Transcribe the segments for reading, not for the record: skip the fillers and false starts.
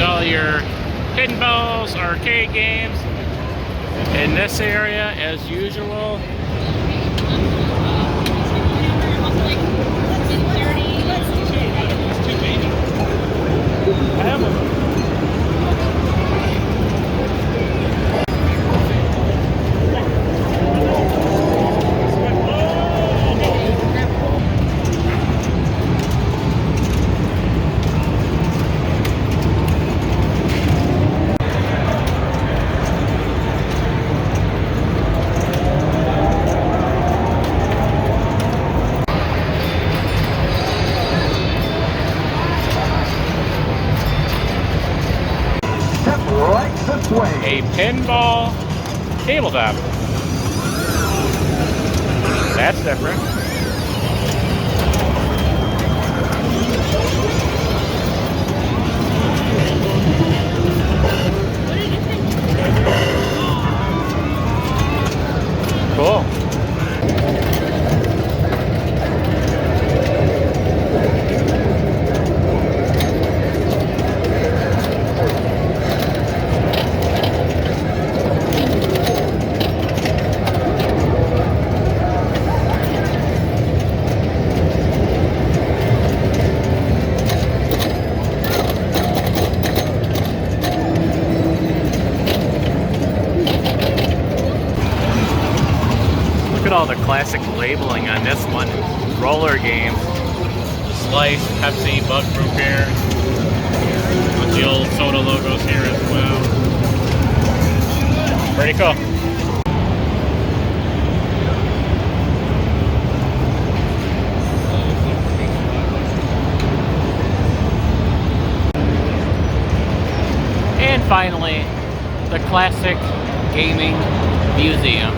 all your pinballs, arcade games in this area as usual. A pinball tabletop. That's different. Cool. All the classic labeling on this one. Roller games. Slice, Pepsi, Bug Root Beer. With the old soda logos here as well. Pretty cool. And finally, the classic gaming museum.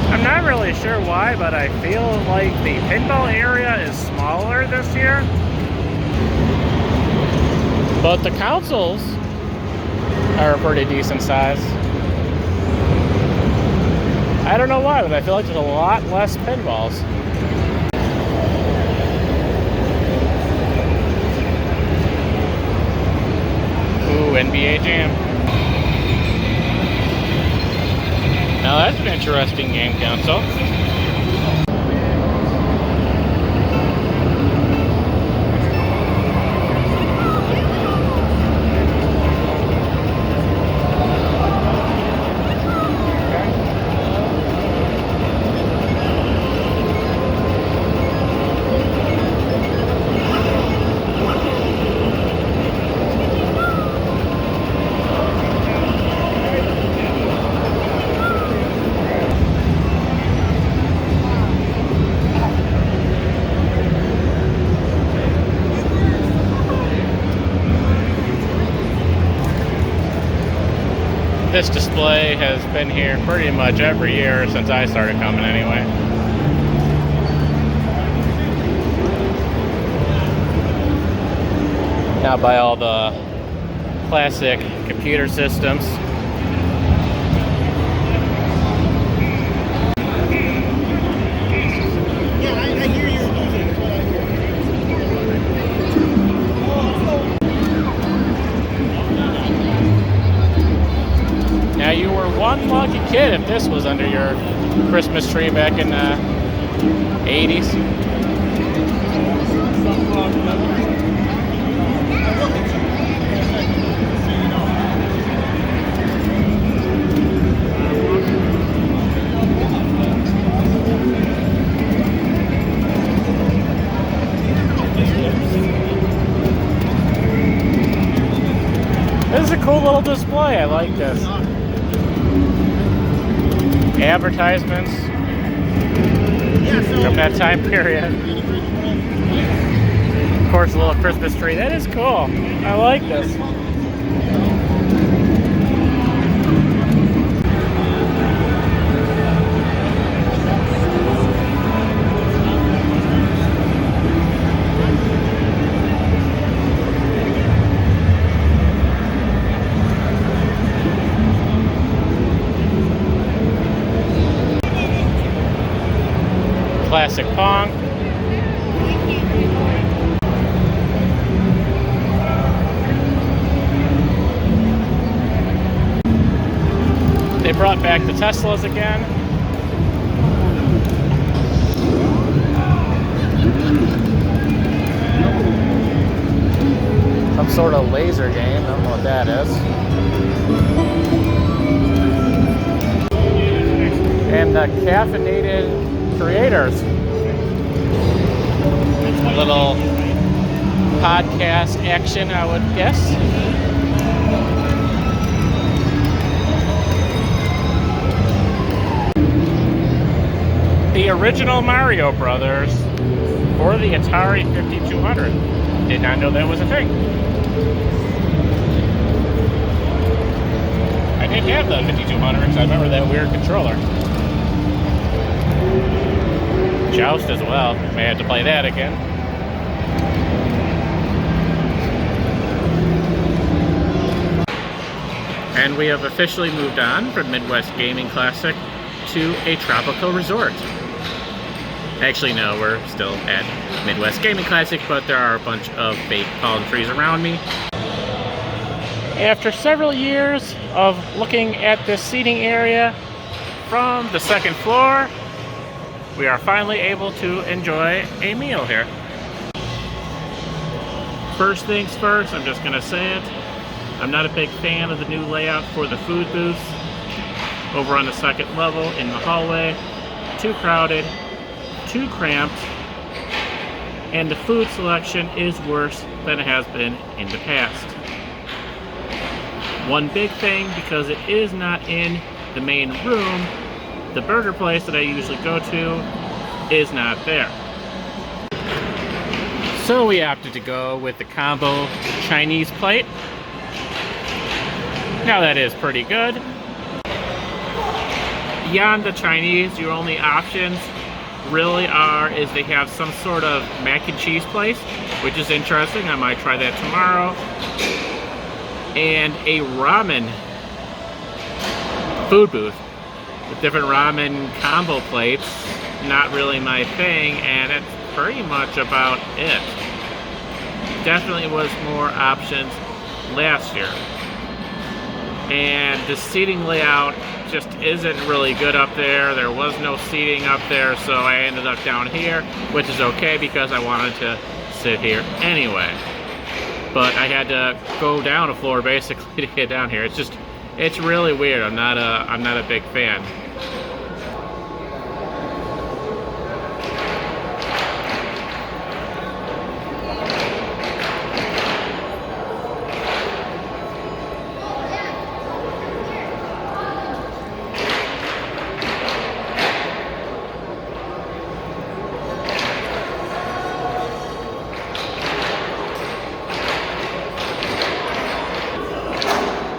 I'm not really sure why, but I feel like the pinball area is smaller this year. But the consoles are a pretty decent size. I don't know why, but I feel like there's a lot less pinballs. Ooh, NBA Jam. Now that's an interesting game console. This display has been here pretty much every year since I started coming anyway. Now by all the classic computer systems. Now you were one lucky kid if this was under your Christmas tree back in the 80s. This is a cool little display. I like this. Advertisements from that time period. Of course, a little Christmas tree. That is cool. I like this. Classic Pong. back to Teslas again. Some sort of laser game, I don't know what that is. And the caffeinated creators. A little podcast action, I would guess. The original Mario Brothers for the Atari 5200. Did not know that was a thing. I did have the 5200 because I remember that weird controller. Joust as well. May have to play that again. And we have officially moved on from Midwest Gaming Classic to a tropical resort. Actually, no, we're still at Midwest Gaming Classic, but there are a bunch of fake palm trees around me. After several years of looking at this seating area from the second floor, we are finally able to enjoy a meal here. First things first, I'm just gonna say it. I'm not a big fan of the new layout for the food booths over on the second level in the hallway. Too crowded, too cramped, and the food selection is worse than it has been in the past. One big thing, because it is not in the main room, the burger place that I usually go to is not there. So we opted to go with the combo Chinese plate. Now that is pretty good. Beyond the Chinese, your only options really is they have some sort of mac and cheese place, which is interesting. I might try that tomorrow. And a ramen food booth with different ramen combo plates. Not really my thing, and it's pretty much about it. Definitely was more options last year. And the seating layout just isn't really good up there. There was no seating up there, so I ended up down here, which is okay because I wanted to sit here anyway. But I had to go down a floor basically to get down here. It's really weird. I'm not a big fan.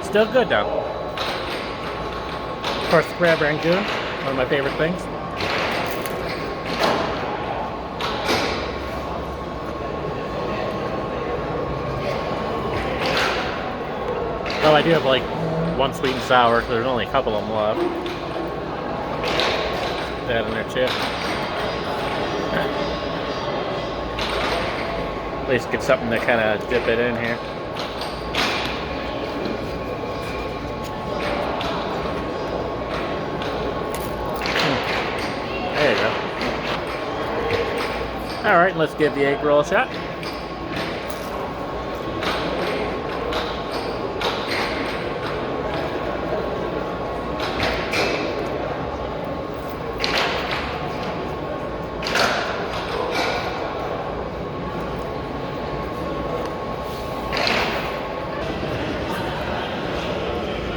Still good though. Of course, crab rangoon, one of my favorite things. Oh, I do have like one sweet and sour, so there's only a couple of them left. That in there too. At least get something to kind of dip it in here. There you go. Alright, let's give the egg roll a shot.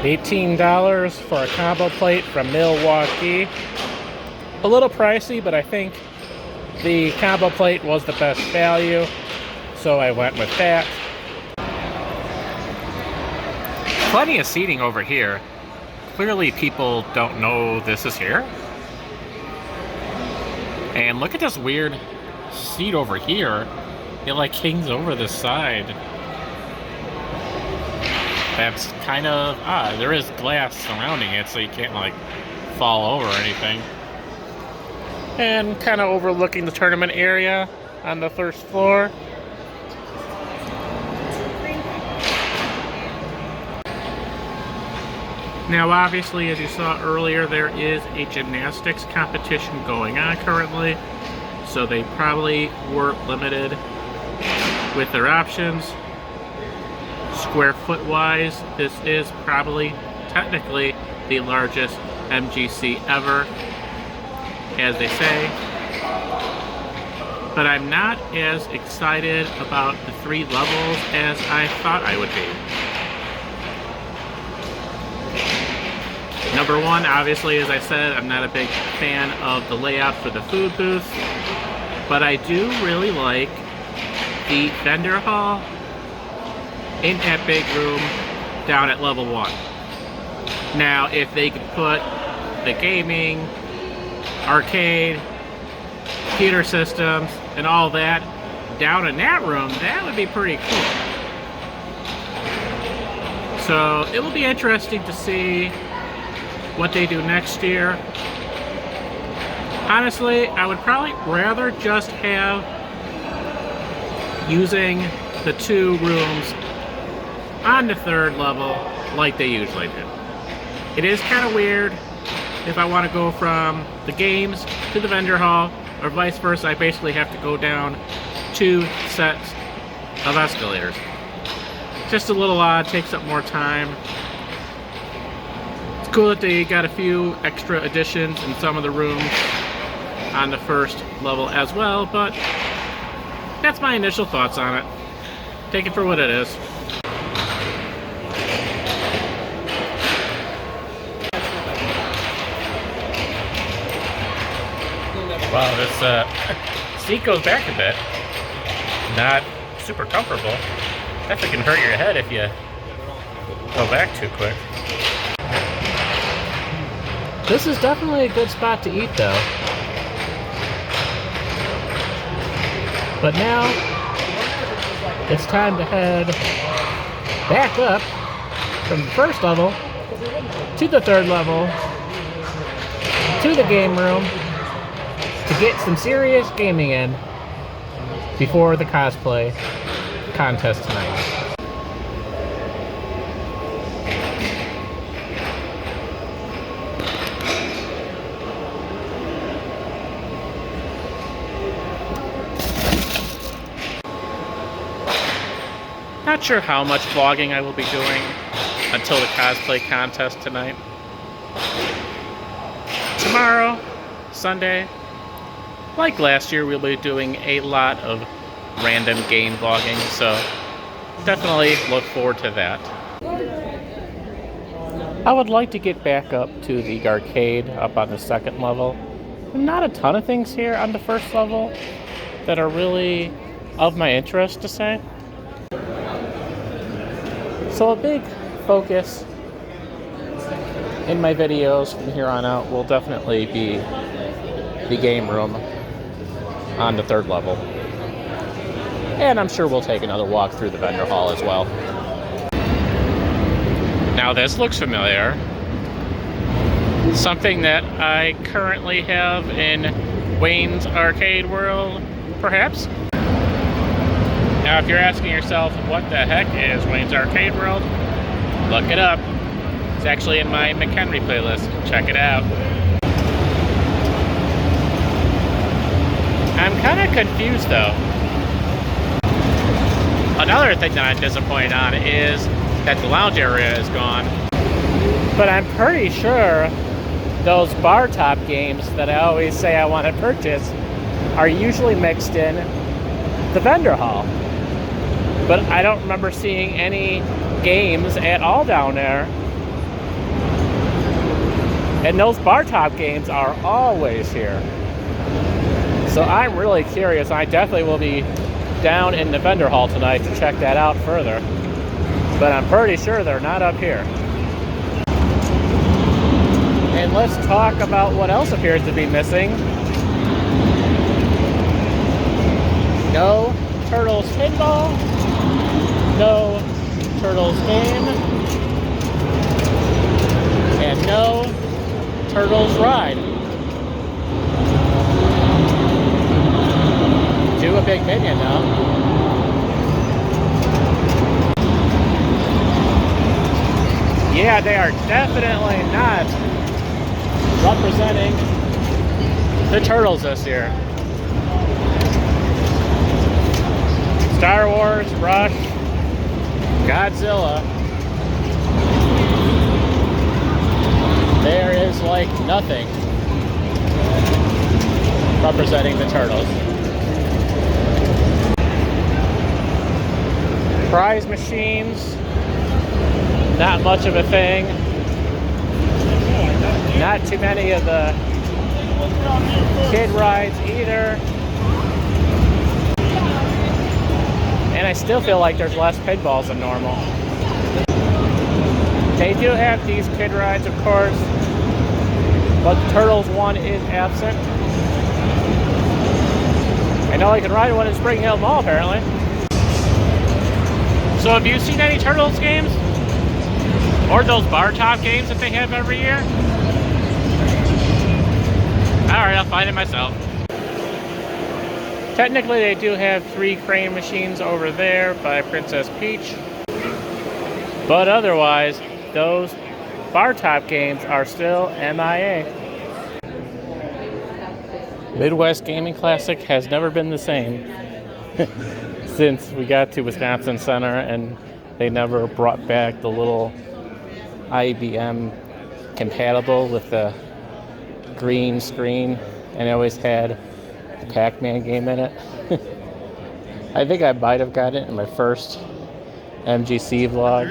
$18 for a combo plate from Milwaukee. A little pricey, but I think the combo plate was the best value, so I went with that. Plenty of seating over here. Clearly people don't know this is here. And look at this weird seat over here. It like hangs over the side. That's kind of odd. There is glass surrounding it, so you can't like fall over or anything. And kind of overlooking the tournament area on the first floor. Now obviously, as you saw earlier, there is a gymnastics competition going on currently, so they probably were limited with their options. Square foot wise, this is probably technically the largest MGC ever, as they say. But I'm not as excited about the 3 levels as I thought I would be. Number one, obviously, as I said, I'm not a big fan of the layout for the food booth, but I do really like the vendor hall in that big room down at level 1. Now, if they could put the gaming, arcade, computer systems, and all that down in that room, that would be pretty cool. So it will be interesting to see what they do next year. Honestly, I would probably rather just have using the 2 rooms on the 3rd level like they usually do. It is kind of weird if I want to go from the games to the vendor hall, or vice versa. I basically have to go down 2 sets of escalators. Just a little odd, takes up more time. It's cool that they got a few extra additions in some of the rooms on the 1st level as well, but that's my initial thoughts on it. Take it for what it is. Wow, this seat goes back a bit. Not super comfortable. Definitely can hurt your head if you go back too quick. This is definitely a good spot to eat, though. But now, it's time to head back up from the 1st level to the 3rd level to the game room to get some serious gaming in before the cosplay contest tonight. Not sure how much vlogging I will be doing until the cosplay contest tonight. Tomorrow, Sunday, like last year, we'll be doing a lot of random game vlogging, so definitely look forward to that. I would like to get back up to the arcade up on the 2nd level. Not a ton of things here on the 1st level that are really of my interest to say. So a big focus in my videos from here on out will definitely be the game room on the 3rd level. And I'm sure we'll take another walk through the vendor hall as well. Now this looks familiar. Something that I currently have in Wayne's Arcade World, perhaps? Now, if you're asking yourself what the heck is Wayne's Arcade World, look it up. It's actually in my McHenry playlist. Check it out. I'm kind of confused, though. Another thing that I'm disappointed on is that the lounge area is gone. But I'm pretty sure those bar top games that I always say I want to purchase are usually mixed in the vendor hall. But I don't remember seeing any games at all down there. And those bar top games are always here. So I'm really curious. I definitely will be down in the vendor hall tonight to check that out further. But I'm pretty sure they're not up here. And let's talk about what else appears to be missing. No Turtles Pinball. No Turtles game, and no Turtles ride. Do a big minion now. Yeah, they are definitely not representing the Turtles this year. Star Wars, Rush, Godzilla. There is like nothing representing the Turtles. Prize machines, not much of a thing. Not too many of the kid rides either. And I still feel like there's less pinballs than normal. They do have these kid rides, of course, but the Turtles one is absent. I know I can ride one in Spring Hill Mall, apparently. So have you seen any Turtles games? Or those bar top games that they have every year? Alright, I'll find it myself. Technically, they do have 3 crane machines over there by Princess Peach. But otherwise, those bar top games are still MIA. Midwest Gaming Classic has never been the same since we got to Wisconsin Center, and they never brought back the little IBM compatible with the green screen, and it always had the Pac-Man game in it. I think I might have got it in my first MGC vlog.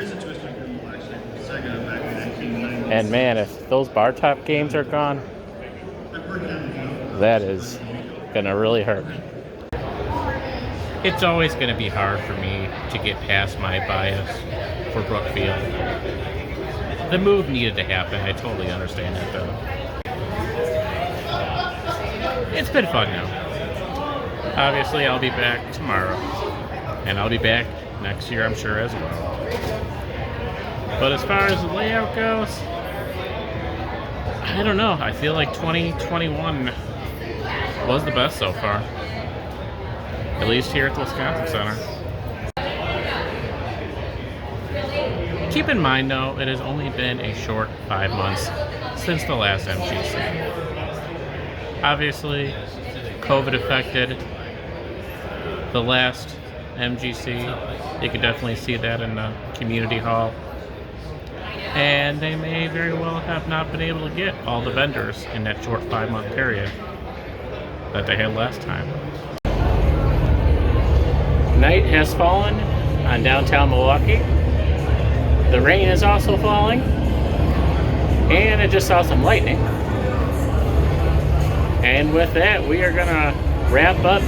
And man, if those bar top games are gone, that is gonna really hurt. It's always gonna be hard for me to get past my bias for Brookfield. The move needed to happen. I totally understand that though. It's been fun now. Obviously, I'll be back tomorrow. And I'll be back next year, I'm sure, as well. But as far as the layout goes, I don't know. I feel like 2021 was the best so far. At least here at the Wisconsin Center. Keep in mind, though, it has only been a short 5 months since the last MGC. Obviously, COVID affected the last MGC. You could definitely see that in the community hall. And they may very well have not been able to get all the vendors in that short 5-month period that they had last time. Night has fallen on downtown Milwaukee. The rain is also falling. And I just saw some lightning. And with that, we are gonna wrap up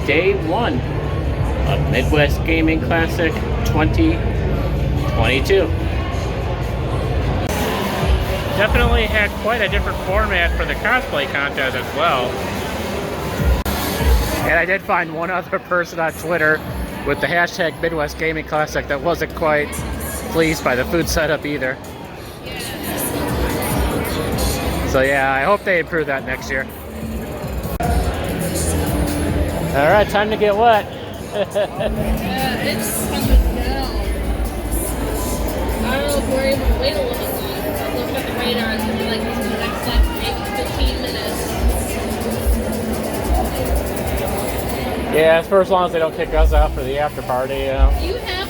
day 1 of Midwest Gaming Classic 2022. Definitely had quite a different format for the cosplay contest as well. And I did find one other person on Twitter with the hashtag Midwest Gaming Classic that wasn't quite pleased by the food setup either. So yeah, I hope they improve that next year. Alright, time to get wet. Yeah, it's coming down. I don't know if we're able to wait a little bit longer. I looked at the radar, it's going to be like this in the next like maybe 15 minutes. Yeah, it's for as long as they don't kick us out for the after party, you know. You have